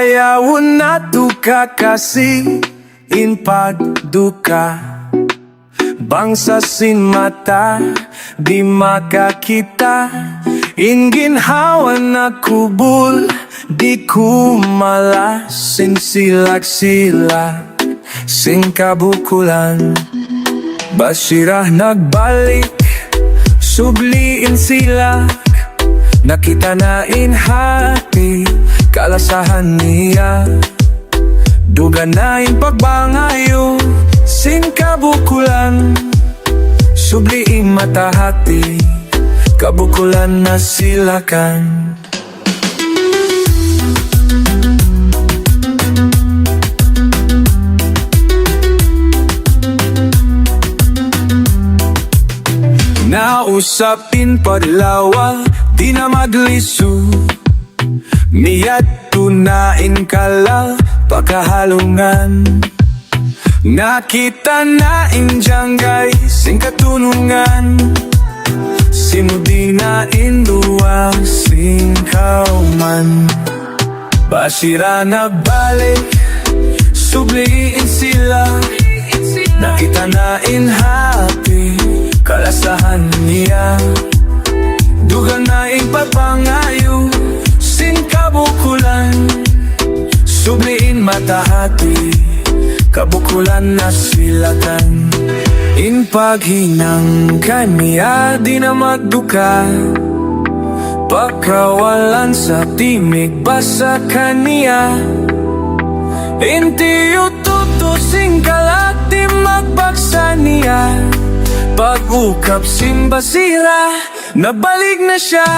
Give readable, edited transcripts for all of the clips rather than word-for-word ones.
Dayawun, natu, kakasi, pagduka. Bangsa sin mata, di makakita. Ginhawa, nagkubul, di kumalas. Silak-silak, kabukulan. Bashirah nagbalik, Subli silak. Nakita na hati, kalasahan niya. Dugan na pagpangayu, kabukulan. Subli matahati, kabukulan, nasilakan. Nausab paglawag, di na maglisu. Miyadtu na kalag, kahalungan. Nakita na janggay, katunungan. Simuddi na duwa, kauman. Bashirah nagbalik, Subli silak. Nakita na hati, kalasahan niya. Dugan na pagpangayu, kabukulan. Subli matahati, kabukulan, nasilakan. Paghinang kanya, di na magduka. Pagkawalan sa timig, basa kaniya. Inti ututusing kalag, di magbagsa niya. Pag-ukab sin Bashirah, nabalik na siya.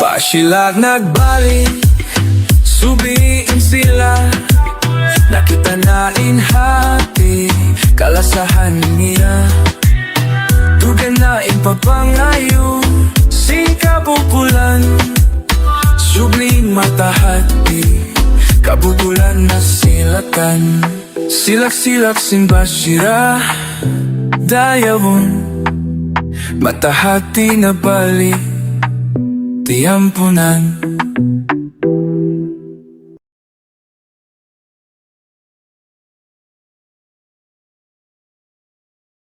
Bashirah nagbalik, Subli silak. Nakita na hati, kalasahan niya. Dugan na pagpangayu, kabukulan. Subli matahati, kabukulan, nasilakan. Silak-silak sin Bashirah, Dayawun. Matahati na balik, tiampunan.